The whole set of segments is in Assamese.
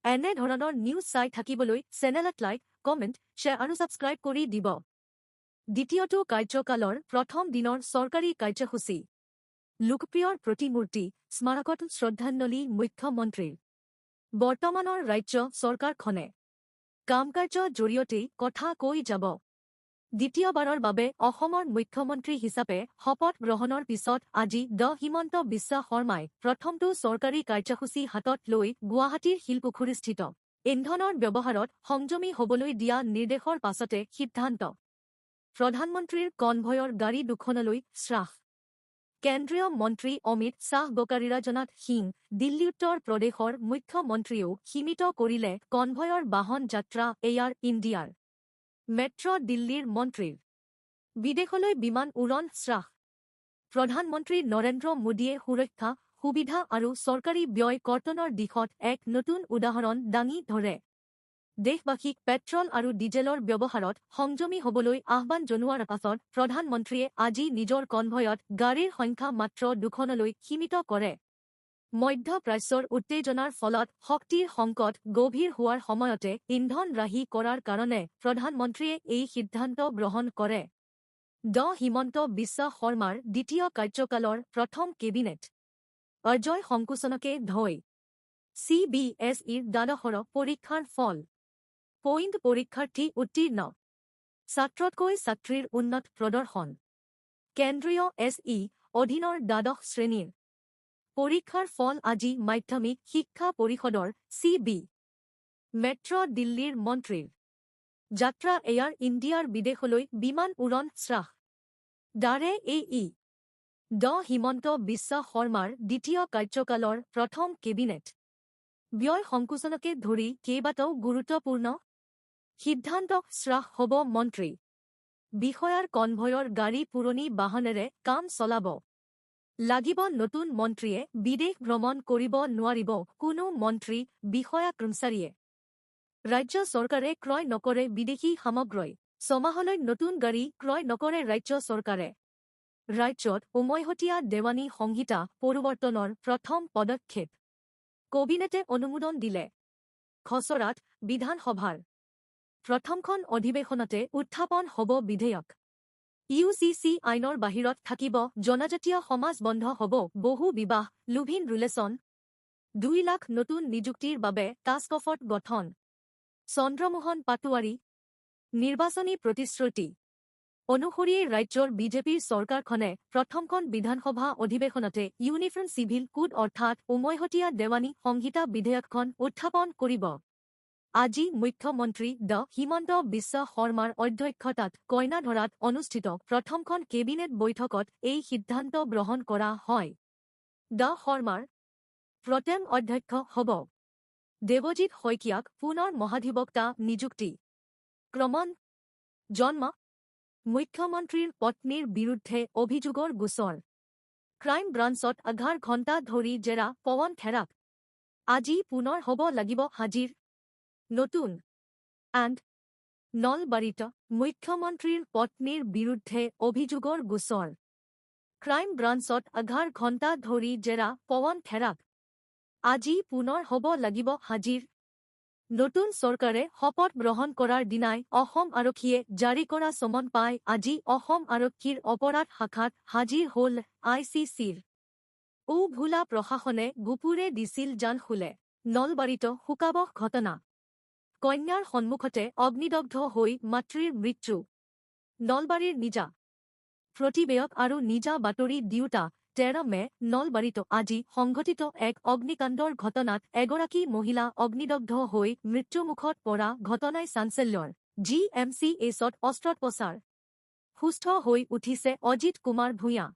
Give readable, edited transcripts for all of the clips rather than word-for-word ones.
এনে ধৰণৰ নিউজ চাই থাকিবলৈ চেনেলত লাইক, কমেণ্ট, শ্বেয়াৰ আৰু ছাবস্ক্ৰাইব কৰি দিব। দ্বিতীয়টো কাৰ্যকালৰ প্ৰথম দিনৰ চৰকাৰী কাৰ্যসূচী। লোকপ্ৰিয়ৰ প্ৰতিমূৰ্তি স্মাৰকত শ্ৰদ্ধাঞ্জলি মুখ্যমন্ত্ৰীৰ। বৰ্তমানৰ ৰাজ্য চৰকাৰখনে কাম-কাৰ্যৰ জৰিয়তেই কথা কৈ যাব। দ্বিতীয়বাৰৰ বাবে অসমৰ মুখ্যমন্ত্ৰী হিচাপে শপত গ্ৰহণৰ পিছত আজি হিমন্ত বিশ্ব শৰ্মাই প্ৰথমটো চৰকাৰী কাৰ্যসূচী হাতত লৈ গুৱাহাটীৰ শিলপুখুৰীস্থিত ইন্ধনৰ ব্যৱহাৰত সংযমী হ'বলৈ দিয়া নিৰ্দেশৰ পাছতে সিদ্ধান্ত। প্ৰধানমন্ত্ৰীৰ কনভয়ৰ গাড়ী দুখনলৈ শ্বাস। কেন্দ্ৰীয় মন্ত্ৰী অমিত শ্বাহ বকাৰিৰাজনাথ সিং দিল্লী উত্তৰ প্ৰদেশৰ মুখ্যমন্ত্ৰীয়েও সীমিত কৰিলে কনভয়ৰ বাহন যাত্ৰা এয়াৰ ইণ্ডিয়াৰ। মেট্ৰ' দিল্লীৰ মন্ত্ৰীৰ বিদেশলৈ বিমান উৰণ শ্বাস। প্ৰধানমন্ত্ৰী নৰেন্দ্ৰ মোদীয়ে সুৰক্ষা, সুবিধা আৰু চৰকাৰী ব্যয় কৰ্তনৰ দিশত এক নতুন উদাহৰণ দাঙি ধৰে। দেশবাসীক পেট্ৰল আৰু ডিজেলৰ ব্যৱহাৰত সংযমী হ'বলৈ আহ্বান জনোৱাৰ পাছত প্ৰধানমন্ত্ৰীয়ে আজি নিজৰ কনভয়ত গাড়ীৰ সংখ্যা মাত্ৰ দুখনলৈ সীমিত কৰে। মধ্যপ্ৰাচ্যৰ উত্তেজনাৰ ফলত শক্তিৰ সংকট গভীৰ হোৱাৰ সময়তে ইন্ধন ৰাহি কৰাৰ কাৰণে প্ৰধানমন্ত্ৰীয়ে এই সিদ্ধান্ত গ্ৰহণ কৰে। হিমন্ত বিশ্ব শৰ্মাৰ দ্বিতীয় কাৰ্যকালৰ প্ৰথম কেবিনেট অজয় সংকোচনকে ধৰি CBSEৰ দ্বাদশৰ পৰীক্ষাৰ ফল। পইণ্ট পৰীক্ষাৰ্থী উত্তীৰ্ণ, ছাত্ৰতকৈ ছাত্ৰীৰ উন্নত প্ৰদৰ্শন। কেন্দ্ৰীয় SE অধীনৰ দ্বাদশ শ্ৰেণীৰ পৰীক্ষাৰ ফল আজি মাধ্যমিক শিক্ষা পৰিষদৰ CB মেট্ৰ' দিল্লীৰ মন্ত্ৰীৰ যাত্ৰা এয়াৰ ইণ্ডিয়াৰ বিদেশলৈ বিমান উৰণ শ্বাস। AE হিমন্ত বিশ্ব শৰ্মাৰ দ্বিতীয় কাৰ্যকালৰ প্ৰথম কেবিনেট ব্যয় সংকোচনকে ধৰি কেইবাটাও গুৰুত্বপূৰ্ণ সিদ্ধান্ত শ্বাস হ'ব মন্ত্ৰী বিষয়াৰ কনভয়ৰ গাড়ী পুৰণি বাহনেৰে কাম চলাব লাগিব। নতুন মন্ত্ৰীয়ে বিদেশ ভ্ৰমণ কৰিব নোৱাৰিব। কোনো মন্ত্ৰী বিষয়া কৰ্মচাৰীয়ে ৰাজ্য চৰকাৰে ক্ৰয় নকৰে বিদেশী সামগ্ৰী। ছমাহলৈ নতুন গাড়ী ক্ৰয় নকৰে ৰাজ্য চৰকাৰে। ৰাজ্যত উমৈহতীয়া দেৱানী সংহিতা পৰিৱৰ্তনৰ প্ৰথম পদক্ষেপ কেবিনেটে অনুমোদন দিলে। খচৰাত বিধানসভাৰ প্ৰথমখন অধিৱেশনতে উত্থাপন হ'ব বিধেয়ক। UCC আইনৰ বাহিৰত থাকিব জনজাতীয় সমাজ, বন্ধ হ'ব বহু বিবাহ, লিভ-ইন ৰিলেশ্যন। 2 লাখ নতুন নিযুক্তিৰ বাবে টাস্কফৰ্চ গঠন। চন্দ্ৰমোহন পাটোৱাৰী নিৰ্বাচনী প্ৰতিশ্ৰুতি অনুসৰিয়ে ৰাজ্যৰ বিজেপিৰ চৰকাৰখনে প্ৰথমখন বিধানসভা অধিৱেশনতে ইউনিফৰ্ম চিভিল কোড অৰ্থাৎ উমৈহতীয়া দেৱানী সংহিতা বিধেয়কখন উত্থাপন কৰিব। আজি মুখ্যমন্ত্ৰী হিমন্ত বিশ্ব শৰ্মাৰ অধ্যক্ষতাত কইনাধৰাত অনুষ্ঠিত প্ৰথমখন কেবিনেট বৈঠকত এই সিদ্ধান্ত গ্ৰহণ কৰা হয়। শৰ্মাৰ প্ৰটেম অধ্যক্ষ হ'ব। দেৱজিৎ শইকীয়াক পুনৰ মহাধিবক্তা নিযুক্তি। ক্ৰমণ জন্ম মুখ্যমন্ত্ৰীৰ পত্নীৰ বিৰুদ্ধে অভিযোগৰ গোচৰ। ক্ৰাইম ব্ৰাঞ্চত 11 ঘণ্টা ধৰি জেৰা পৱন খেৰাক। আজি পুনৰ হ'ব লাগিব হাজিৰ। নতুন এণ্ড নলবাৰীত মুখ্যমন্ত্ৰীৰ পত্নীৰ বিৰুদ্ধে অভিযোগৰ গোচৰ। ক্ৰাইম ব্ৰাঞ্চত 11 ঘণ্টা ধৰি জেৰা পৱন খেৰাক। আজি পুনৰ হ'ব লাগিব হাজিৰ। নতুন চৰকাৰে শপত গ্ৰহণ কৰাৰ দিনাই অসম আৰক্ষীয়ে জাৰি কৰা চমন পাই আজি অসম আৰক্ষীৰ অপৰাধ শাখাত হাজিৰ হ'ল ICCৰ ভোলা প্ৰশাসনে গুপুৰে দিছিল জান খুলে। নলবাৰীত শোকাবহ ঘটনা। কন্যাৰ সন্মুখতে অগ্নিদগ্ধ হৈ মাতৃৰ মৃত্যু। নলবাৰীৰ নিজা প্ৰতিবেয়ক আৰু নিজা বাতৰি দিওঁতা 13 মে নলবাৰীত আজি সংঘটিত এক অগ্নিকাণ্ডৰ ঘটনাত এগৰাকী মহিলা অগ্নিদগ্ধ হৈ মৃত্যুমুখত পৰা ঘটনাই চাঞ্চল্যৰ GMCHত অস্ত্ৰোপচাৰ। সুস্থ হৈ উঠিছে অজিত কুমাৰ ভূঞা।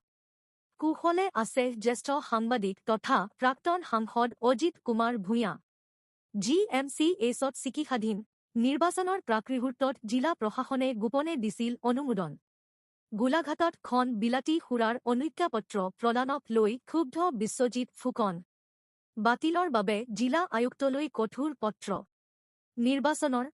কুশলে আছে জ্যেষ্ঠ সাংবাদিক তথা প্ৰাক্তন সাংসদ অজিত কুমাৰ ভূঞা। GMCHত চিকিৎসাধীন। নিৰ্বাচনৰ প্ৰাকমুহূৰ্তত জিলা প্ৰশাসনে গোপনে দিছিল অনুমোদন। গোলাঘাটত খন বিলাতী সুৰাৰ অনুজ্ঞাপত্ৰ প্ৰদানক লৈ ক্ষুব্ধ বিশ্বজিৎ ফুকন। বাতিলৰ বাবে জিলা আয়ুক্তলৈ কঠোৰ পত্ৰ। নিৰ্বাচনৰ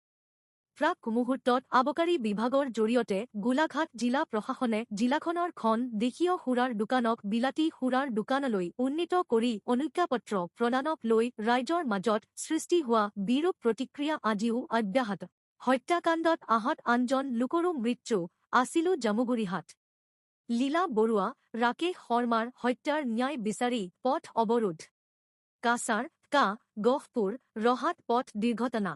প্ৰাক মুহূৰ্তত আবকাৰী বিভাগৰ জৰিয়তে গোলাঘাট জিলা প্ৰশাসনে জিলাখনৰ খন দেশীয় সুৰাৰ দোকানক বিলাতী সুৰাৰ দোকানলৈ উন্নীত কৰি অনুজ্ঞাপত্ৰ প্ৰদানক লৈ ৰাইজৰ মাজত সৃষ্টি হোৱা বিৰূপ প্ৰতিক্ৰিয়া আজিও অব্যাহত। হত্যাকাণ্ডত আহত আনজন লোকৰো মৃত্যু আছিল জামুগুৰিহাট। লীলা বৰুৱা, ৰাকেশ শৰ্মাৰ হত্যাৰ ন্যায় বিচাৰি পথ অৱৰোধ। কাছাৰ, গহপুৰ, ৰহাট পথ দুৰ্ঘটনা।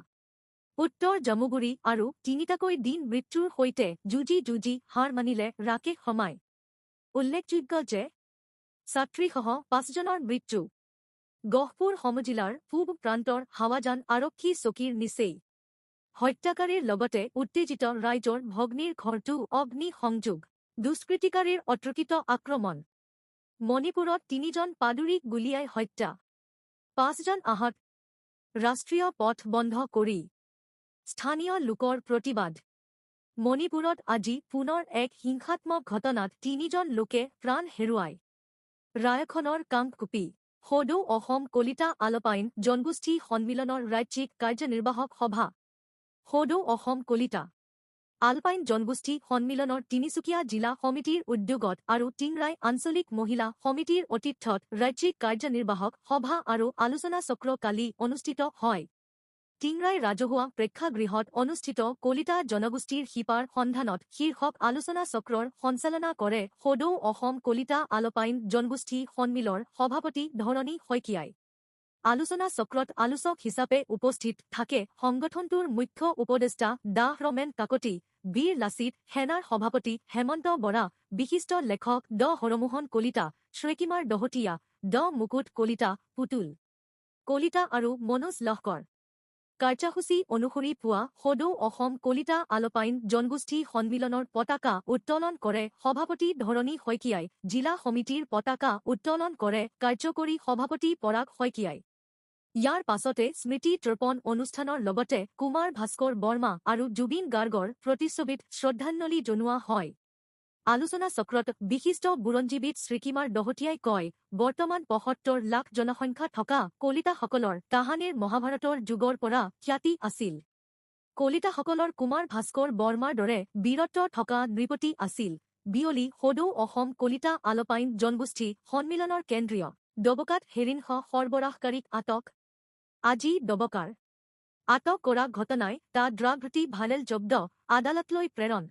উত্তৰ জামুগুৰি আৰু তিনিটাকৈ দিন মৃত্যুৰ সৈতে যুঁজি হাৰ মানিলে ৰাকেশ শৰ্মাই। উল্লেখযোগ্য যে ছাত্ৰীসহ ৫জনৰ মৃত্যু। গহপুৰ সমজিলাৰ পূব প্ৰান্তৰ হাৱাজান আৰক্ষী চকীৰ নিচেই। হত্যাকাৰীৰ লগতে উত্তেজিত ৰাইজৰ ভগ্নীৰ ঘৰটো অগ্নি সংযোগ। দুষ্কৃতিকাৰীৰ অতৰ্কিত আক্ৰমণ। মণিপুৰত ৩জন পাদুৰীক গুলীয়াই হত্যা। ৫জন আহত। ৰাষ্ট্ৰীয় পথ বন্ধ কৰি স্থানীয় লোকৰ প্ৰতিবাদ। মণিপুৰত আজি পুনৰ এক হিংসাত্মক ঘটনাত ৩জন লোকে প্ৰাণ হেৰুৱায়। ৰায়খনৰ কাংকুপি। সদৌ অসম কলিতা আলপাইন জনগোষ্ঠী সন্মিলনৰ ৰাজ্যিক কাৰ্যনিৰ্বাহক সভা। সদৌ অসম কলিতা আলপাইন জনগোষ্ঠী সন্মিলনৰ তিনিচুকীয়া জিলা সমিতিৰ উদ্যোগত আৰু টিংৰাই আঞ্চলিক মহিলা সমিতিৰ অতিথ্যত ৰাজ্যিক কাৰ্যনিৰ্বাহক সভা আৰু আলোচনা চক্ৰ কালি অনুষ্ঠিত হয়। টিংৰাই ৰাজহুৱা প্ৰেক্ষাগৃহত অনুষ্ঠিত কলিতা জনগোষ্ঠীৰ শিপাৰ সন্ধানত শীৰ্ষক আলোচনা চক্ৰৰ সঞ্চালনা কৰে সদৌ অসম কলিতা আলপাইন জনগোষ্ঠী সন্মিলৰ সভাপতি ধৰণী শইকীয়াই। আলোচনা চক্ৰত আলোচক হিচাপে উপস্থিত থাকে সংগঠনটোৰ মুখ্য উপদেষ্টা ডাঃ ৰমেন কাকতি, বীৰ লাচিত সেনাৰ সভাপতি হেমন্ত বৰা, বিশিষ্ট লেখক ড হৰমোহন কলিতা, শ্ৰীকুমাৰ দহোটীয়া, ড মুকুট কলিতা, পুতুল কলিতা আৰু মনোজ লহকৰ। কাৰ্যসূচী অনুসৰি পুৱা সদৌ অসম কলিতা আলপাইন জনগোষ্ঠী সন্মিলনৰ পতাকা উত্তোলন কৰে সভাপতি ধৰণী শইকীয়াই। জিলা সমিতিৰ পতাকা উত্তোলন কৰে কাৰ্যকৰী সভাপতি পৰাগ শইকীয়াই। ইয়াৰ পাছতে স্মৃতি তৰ্পণ অনুষ্ঠানৰ লগতে কুমাৰ ভাস্কৰ বৰ্মা আৰু জুবিন গাৰ্গৰ প্ৰতিচ্ছবিত শ্ৰদ্ধাঞ্জলি জনোৱা হয়। আলোচনা চক্ৰত বিশিষ্ট বুৰঞ্জীবিদ শ্ৰীকুমাৰ দহোটীয়াই কয়, বৰ্তমান ৭৫ লাখ জনসংখ্যা থকা কলিতাসকলৰ তাহানিৰ মহাভাৰতৰ যুগৰ পৰা খ্যাতি আছিল। কলিতাসকলৰ কুমাৰ ভাস্কৰ বৰ্মাৰ দৰে বীৰত্ব থকা নৃপতি আছিল। বিয়লি সদৌ অসম কলিতা আলপাইন জনগোষ্ঠী সন্মিলনৰ কেন্দ্ৰীয় ডবকাত হেৰিন সৰবৰাহকাৰীক আটক। আজি ডবকাৰ আটক কৰা ঘটনাই টা ড্ৰাগভৰ্তি ভাৰেল জব্দ, আদালতলৈ প্ৰেৰণ।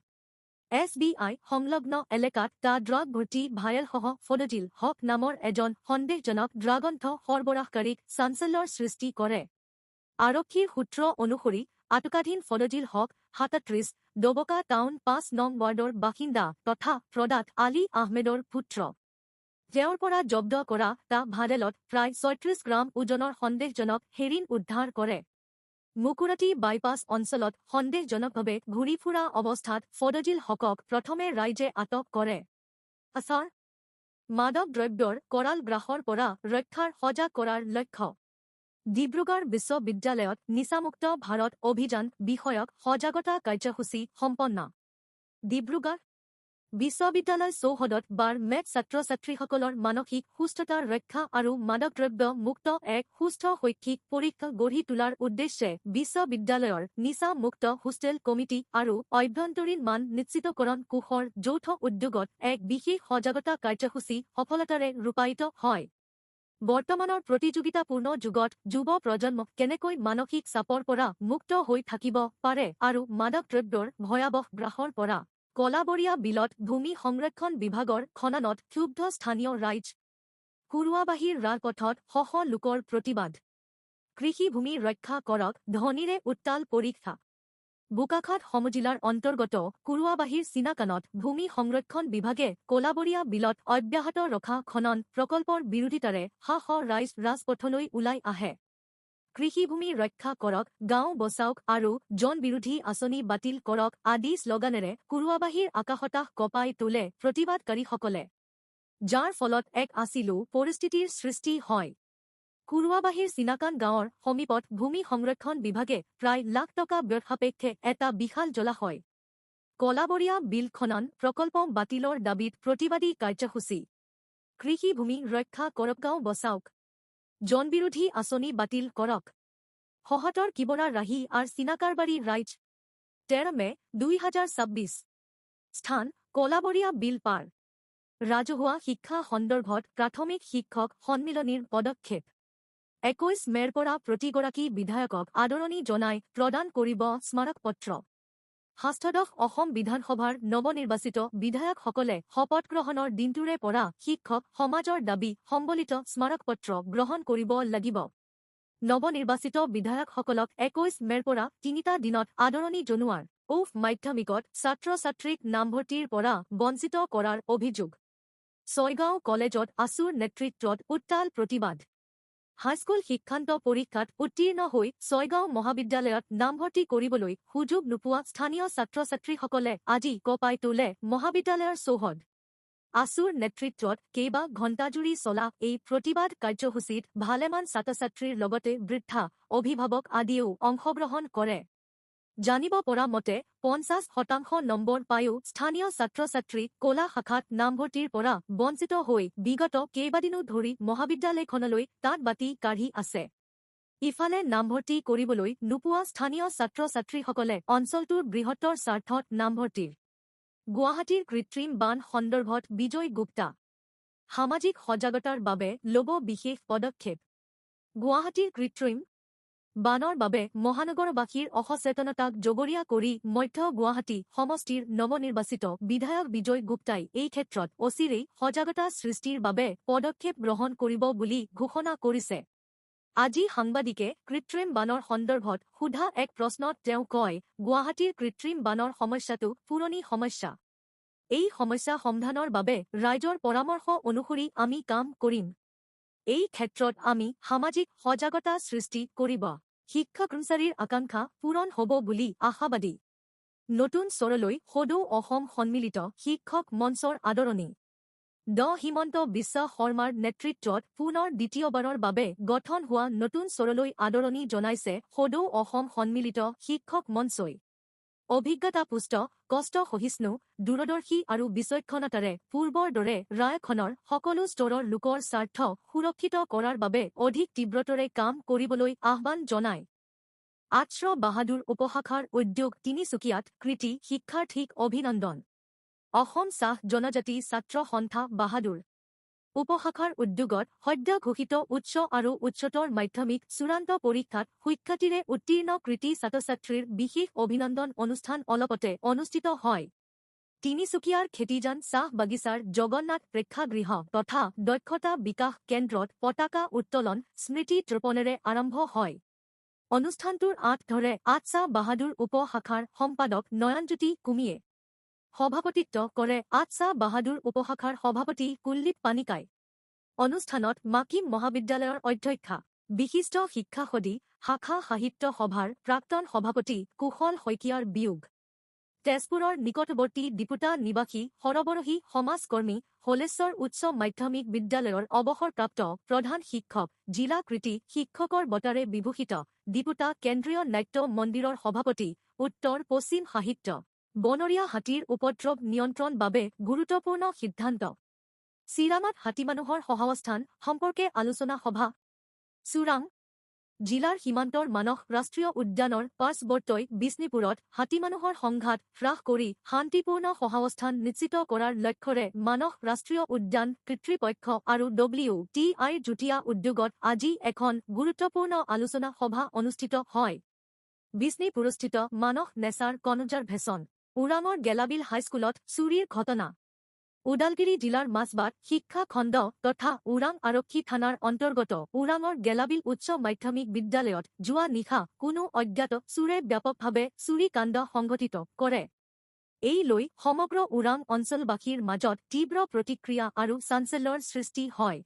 SBI সংলগ্ন এলেকাত টা ড্ৰাগভৰ্তি ভাৰেলসহ ফদজিল হক নামৰ এজন সন্দেহজনক ড্ৰাগন্থ সৰবৰাহকাৰীক চাঞ্চল্যৰ সৃষ্টি কৰে। আৰক্ষীৰ সূত্ৰ অনুসৰি আটকাধীন ফদজিল হক ৩৭, ডবকা টাউন ৫ নং ৱাৰ্ডৰ বাসিন্দা তথা প্ৰদাত আলী আহমেদৰ পুত্ৰ। তেওঁৰ পৰা জব্দ কৰা টা ভাৰেলত প্ৰায় ৩৬ গ্ৰাম ওজনৰ সন্দেহজনক হেৰিন উদ্ধাৰ কৰে। মুকুৰাটি বাইপাছ অঞ্চলত সন্দেহজনকভাৱে ঘূৰি ফুৰা অৱস্থাত ফদজিল হকক প্ৰথমে ৰাইজে আটক কৰে। আচাৰ মাদক দ্ৰব্যৰ কৰাল গ্ৰাসৰ পৰা ৰক্ষাৰ সজাগ কৰাৰ লক্ষ্য। ডিব্ৰুগড় বিশ্ববিদ্যালয়ত নিচামুক্ত ভাৰত অভিযান বিষয়ক সজাগতা কাৰ্যসূচী সম্পন্ন। ডিব্ৰুগড় বিশ্ববিদ্যালয় চৌহদত বাৰ মেট ছাত্ৰ-ছাত্ৰীসকলৰ মানসিক সুস্থতা ৰক্ষা আৰু মাদকদ্ৰব্য মুক্ত এক সুস্থ শৈক্ষিক পৰিৱেশ গঢ়ি তোলাৰ উদ্দেশ্যে বিশ্ববিদ্যালয়ৰ নিচা মুক্ত হোষ্টেল কমিটি আৰু অভ্যন্তৰীণ মান নিশ্চিতকৰণ কোষৰ যৌথ উদ্যোগত এক বিশেষ সজাগতা কাৰ্যসূচী সফলতাৰে ৰূপায়িত হয়। বৰ্তমানৰ প্ৰতিযোগিতাপূৰ্ণ যুগত যুৱ প্ৰজন্ম কেনেকৈ মানসিক চাপৰ পৰা মুক্ত হৈ থাকিব পাৰে আৰু মাদকদ্ৰব্যৰ ভয়াৱহ গ্ৰাসৰ পৰা কলাবৰীয়া বিলত ভূমি সংৰক্ষণ বিভাগৰ খননত ক্ষুব্ধ স্থানীয় ৰাইজ। কুৰুৱাবাহীৰ ৰাজপথত শ লোকৰ প্ৰতিবাদ। কৃষিভূমি ৰক্ষা কৰক ধনীৰে উত্তাল পৰীক্ষা। বোকাখাত সমজিলাৰ অন্তৰ্গত কুৰুৱাবাহীৰ চিনাকানত ভূমি সংৰক্ষণ বিভাগে কলাবৰীয়া বিলত অব্যাহত ৰখা খনন প্ৰকল্পৰ বিৰোধিতাৰে ৰাইজ ৰাজপথলৈ ওলাই আহে। কৃষিভূমি ৰক্ষা কৰক, গাঁও বচাওক আৰু জনবিৰোধী আঁচনি বাতিল কৰক আদি শ্লোগানেৰে কুৰুৱাবাহীৰ আকাশতাস কঁপাই তোলে প্ৰতিবাদকাৰীসকলে। যাৰ ফলত এক আছিলো পৰিস্থিতিৰ সৃষ্টি হয়। কুৰুৱাবাহীৰ চিনাকান গাঁৱৰ সমীপত ভূমি সংৰক্ষণ বিভাগে প্ৰায় লাখ টকা ব্যয় সাপেক্ষে এটা বিশাল জলাশয় কলাবৰীয়া বিল খনন প্ৰকল্প বাতিলৰ দাবীত প্ৰতিবাদী কাৰ্যসূচী। কৃষিভূমি ৰক্ষা কৰক, গাঁও বচাওক, জনবিৰোধী আঁচনি বাতিল কৰক। সহতৰ কিবৰা ৰাহি আৰু চিনাকাৰবাৰী ৰাইজ। 13 মে 2026 স্থান কলাবৰীয়া বিল পাৰ ৰাজহুৱা শিক্ষা সন্দৰ্ভত প্ৰাথমিক শিক্ষক সন্মিলনীৰ পদক্ষেপ 21 মেৰ পৰা প্ৰতিগৰাকী বিধায়কক আদৰণি জনাই প্ৰদান কৰিব স্মাৰকপত্ৰ ষষ্ঠদশ অসম বিধানসভাৰ নৱনিৰ্বাচিত বিধায়কসকলে শপত গ্ৰহণৰ দিনটোৰে পৰা শিক্ষক সমাজৰ দাবী সম্বলিত স্মাৰকপত্ৰ গ্ৰহণ কৰিব লাগিব নৱনিৰ্বাচিত বিধায়কসকলক 21 মেৰ পৰা 3টা দিনত আদৰণি জনোৱাৰ মাধ্যমিকত ছাত্ৰ-ছাত্ৰীক নামভৰ্তিৰ পৰা বঞ্চিত কৰাৰ অভিযোগ ছয়গাঁও কলেজত আছুৰ নেতৃত্বত উত্তাল প্ৰতিবাদ হাইস্কুল শিক্ষান্ত পৰীক্ষাত উত্তীৰ্ণ হৈ ছয়গাঁও মহাবিদ্যালয়ত নামভৰ্তি কৰিবলৈ সুযোগ নোপোৱা স্থানীয় ছাত্ৰ-ছাত্ৰীসকলে আজি কঁপাই তোলে মহাবিদ্যালয়ৰ চৌহদ আছুৰ নেতৃত্বত কেইবা ঘণ্টাজুৰি চলা এই প্ৰতিবাদ কাৰ্যসূচীত ভালেমান ছাত্ৰ-ছাত্ৰীৰ লগতে বৃদ্ধা অভিভাৱক আদিয়েও অংশগ্ৰহণ কৰে জানিব পৰা মতে 50% নম্বৰ পায়ো স্থানীয় ছাত্ৰ-ছাত্ৰী কলা শাখাত নামভৰ্তিৰ পৰা বঞ্চিত হৈ বিগত কেইবাদিনো ধৰি মহাবিদ্যালয়খনলৈ তাঁত বাতি কাঢ়ি আছে ইফালে নামভৰ্তি কৰিবলৈ নোপোৱা স্থানীয় ছাত্ৰ-ছাত্ৰীসকলে অঞ্চলটোৰ বৃহত্তৰ স্বাৰ্থত নামভৰ্তিৰ গুৱাহাটীৰ কৃত্ৰিম বান সন্দৰ্ভত বিজয় গুপ্তা সামাজিক সজাগতাৰ বাবে ল'ব বিশেষ পদক্ষেপ গুৱাহাটীৰ কৃত্ৰিম বানৰ বাবে মহানগৰবাসীৰ অসচেতনতাক জগৰীয়া কৰি মধ্য গুৱাহাটী সমষ্টিৰ নৱনিৰ্বাচিত বিধায়ক বিজয় গুপ্তাই এই ক্ষেত্ৰত অচিৰেই সজাগতা সৃষ্টিৰ বাবে পদক্ষেপ গ্ৰহণ কৰিব বুলি ঘোষণা কৰিছে আজি সাংবাদিকে কৃত্ৰিম বানৰ সন্দৰ্ভত সোধা এক প্ৰশ্নত তেওঁ কয় গুৱাহাটীৰ কৃত্ৰিম বানৰ সমস্যাটো পুৰণি সমস্যা এই সমস্যা সমাধানৰ বাবে ৰাইজৰ পৰামৰ্শ অনুসৰি আমি কাম কৰিম এই ক্ষেত্ৰত আমি সামাজিক সজাগতা সৃষ্টি কৰিব শিক্ষা কৰ্মচাৰীৰ আকাংক্ষা পূৰণ হ'ব বুলি আশাবাদী নতুন চৰলৈ সদৌ অসম সন্মিলিত শিক্ষক মঞ্চৰ আদৰণি হিমন্ত বিশ্ব শৰ্মাৰ নেতৃত্বত পুনৰ দ্বিতীয়বাৰৰ বাবে গঠন হোৱা নতুন চৰলৈ আদৰণি জনাইছে সদৌ অসম সন্মিলিত শিক্ষক মঞ্চই অভিজ্ঞতাপুষ্ট কষ্ট সহিষ্ণু দূৰদৰ্শী আৰু বিচক্ষণতাৰে পূৰ্বৰ দৰে ৰাজ্যখনৰ সকলো স্তৰৰ লোকৰ স্বাৰ্থ সুৰক্ষিত কৰাৰ বাবে অধিক তীব্ৰতাৰে কাম কৰিবলৈ আহ্বান জনায় আশ্ৰ বাহাদুৰ উপশাখাৰ উদ্যোগ তিনিচুকীয়াত কৃতি শিক্ষাৰ্থীক অভিনন্দন অসম চাহ জনজাতি ছাত্ৰ সন্থা বাহাদুৰ উপশাখাৰ উদ্যোগত সদ্য ঘোষিত উচ্চ আৰু উচ্চতৰ মাধ্যমিক চূড়ান্ত পৰীক্ষাত সুখ্যাতিৰে উত্তীৰ্ণ কৃতি ছাত্ৰ-ছাত্ৰীৰ বিশেষ অভিনন্দন অনুষ্ঠান অলপতে অনুষ্ঠিত হয় তিনিচুকীয়াৰ খেতিজান চাহ বাগিচাৰ জগন্নাথ প্ৰেক্ষাগৃহ তথা দক্ষতা বিকাশ কেন্দ্ৰত পতাকা উত্তোলন স্মৃতি তৰ্পণেৰে আৰম্ভ হয় অনুষ্ঠানটোৰ ধৰে আচ্ছা বাহাদুৰ উপশাখাৰ সম্পাদক নয়নজ্যোতি কুমিয়ে সভাপতিত্ব কৰে আচ্ছা বাহাদুৰ উপশাখাৰ সভাপতি কুলদীপ পানিকাই অনুষ্ঠানত মাকিম মহাবিদ্যালয়ৰ অধ্যক্ষা বিশিষ্ট শিক্ষাসদী শাখা সাহিত্য সভাৰ প্ৰাক্তন সভাপতি কুশল শইকীয়াৰ বিয়োগ তেজপুৰৰ নিকটৱৰ্তী ডিপুটা নিবাসী সৰবৰাহী সমাজকৰ্মী হলেশ্বৰ উচ্চ মাধ্যমিক বিদ্যালয়ৰ অৱসৰপ্ৰাপ্ত প্ৰধান শিক্ষক জিলা কৃতি শিক্ষকৰ বঁটাৰে বিভূষিত ডিপুটা কেন্দ্ৰীয় নাট্য মন্দিৰৰ সভাপতি উত্তৰ পশ্চিম সাহিত্য বনৰীয়া হাতীৰ উপদ্ৰৱ নিয়ন্ত্ৰণ বাবে গুৰুত্বপূৰ্ণ সিদ্ধান্ত চিৰাঙত হাতীমানুহৰ সহাৱস্থান সম্পৰ্কে আলোচনা সভা চোৰাং জিলাৰ সীমান্তৰ মানস ৰাষ্ট্ৰীয় উদ্যানৰ পাৰ্শ্বৱৰ্তী বিষ্ণুপুৰত হাতীমানুহৰ সংঘাত হ্ৰাস কৰি শান্তিপূৰ্ণ সহাৱস্থান নিশ্চিত কৰাৰ লক্ষ্যৰে মানস ৰাষ্ট্ৰীয় উদ্যান কৰ্তৃপক্ষ আৰু WTIৰ যুটীয়া উদ্যোগত আজি এখন গুৰুত্বপূৰ্ণ আলোচনা সভা অনুষ্ঠিত হয় বিষ্ণুপুৰস্থিত মানস নেচাৰ কনজাৰভেচন ওৰাঙৰ গেলাবিল হাইস্কুলত চুৰিৰ ঘটনা ওদালগুৰি জিলাৰ মাজবাট শিক্ষা খণ্ড তথা ওৰাং আৰক্ষী থানাৰ অন্তৰ্গত ওৰাঙৰ গেলাবিল উচ্চ মাধ্যমিক বিদ্যালয়ত যোৱা নিশা কোনো অজ্ঞাত চোৰে ব্যাপকভাৱে চুৰি কাণ্ড সংঘটিত কৰে এই লৈ সমগ্ৰ ওৰাং অঞ্চলবাসীৰ মাজত তীব্ৰ প্ৰতিক্ৰিয়া আৰু চাঞ্চল্যৰ সৃষ্টি হয়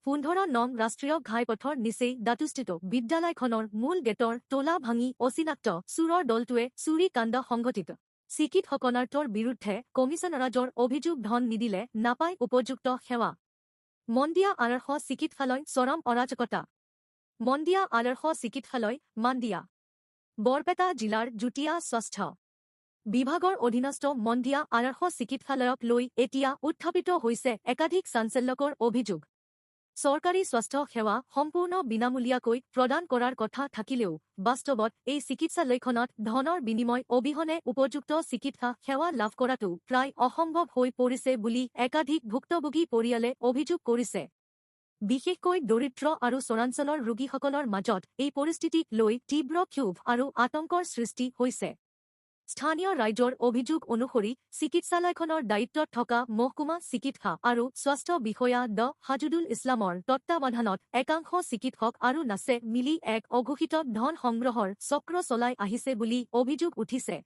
15 নং ৰাষ্ট্ৰীয় ঘাইপথৰ নিচেই দাতুস্থিত বিদ্যালয়খনৰ মূল গেটৰ তলা ভাঙি অচিনাক্ত চোৰৰ দলটোৱে চুৰি কাণ্ড সংঘটিত চিকিৎসকনাৰ্থৰ বিৰুদ্ধে কমিছনাৰাজৰ অভিযোগ ধন নিদিলে নাপায় উপযুক্ত সেৱা মন্দিয়া আদৰ্শ চিকিৎসালয় চৰম অৰাজকতা মন্দিয়া আদৰ্শ চিকিৎসালয় মাণ্ডিয়া বৰপেটা জিলাৰ যুটীয়া স্বাস্থ্য বিভাগৰ অধীনস্থ মন্দিয়া আদৰ্শ চিকিৎসালয়ক লৈ এতিয়া উত্থাপিত হৈছে একাধিক চাঞ্চল্যকৰ অভিযোগ চৰকাৰী স্বাস্থ্য সেৱা সম্পূৰ্ণ বিনামূলীয়াকৈ প্ৰদান কৰাৰ কথা থাকিলেও বাস্তৱত এই চিকিৎসালয়খনত ধনৰ বিনিময় অবিহনে উপযুক্ত চিকিৎসা সেৱা লাভ কৰাটো প্ৰায় অসম্ভৱ হৈ পৰিছে বুলি একাধিক ভুক্তভোগী পৰিয়ালে অভিযোগ কৰিছে। বিশেষকৈ দৰিদ্ৰ আৰু চৰাঞ্চলৰ ৰোগীসকলৰ মাজত এই পৰিস্থিতিক লৈ তীব্ৰ ক্ষোভ আৰু আতংকৰ সৃষ্টি হৈছে। স্থানীয় ৰাইজৰ অভিযোগ অনুসৰি চিকিৎসালয়খনৰ দায়িত্বত থকা মহকুমা চিকিৎসা আৰু স্বাস্থ্য বিষয়া ড হাজুদুল ইছলামৰ তত্বাৱধানত একাংশ চিকিৎসক আৰু নাৰ্ছে মিলি এক অঘোষিত ধন সংগ্ৰহৰ চক্ৰ চলাই আহিছে বুলি অভিযোগ উঠিছে।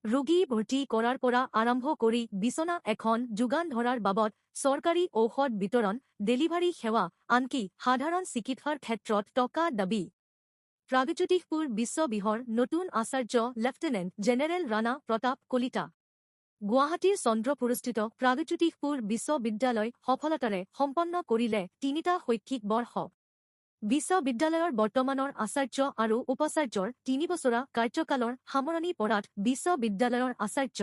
ৰোগী ভৰ্তি কৰাৰ পৰা আৰম্ভ কৰি বিচনা এখন যোগান ধৰাৰ বাবদ চৰকাৰী ঔষধ বিতৰণ, ডেলিভাৰী সেৱা, আনকি সাধাৰণ চিকিৎসাৰ ক্ষেত্ৰত টকা দাবী। প্ৰাগজ্যোতিষপুৰ বিশ্ববিহৰ নতুন আচাৰ্য লেফটেনেণ্ট জেনেৰেল ৰাণা প্ৰতাপ কলিতা। গুৱাহাটীৰ চন্দ্ৰপুৰস্থিত প্ৰাগজ্যোতিষপুৰ বিশ্ববিদ্যালয় সফলতাৰে সম্পন্ন কৰিলে ৩টা শৈক্ষিক বৰ্ষ। বিশ্ববিদ্যালয়ৰ বৰ্তমানৰ আচাৰ্য আৰু উপাচাৰ্যৰ ৩ বছৰীয়া কাৰ্যকালৰ সামৰণি পৰাত বিশ্ববিদ্যালয়ৰ আচাৰ্য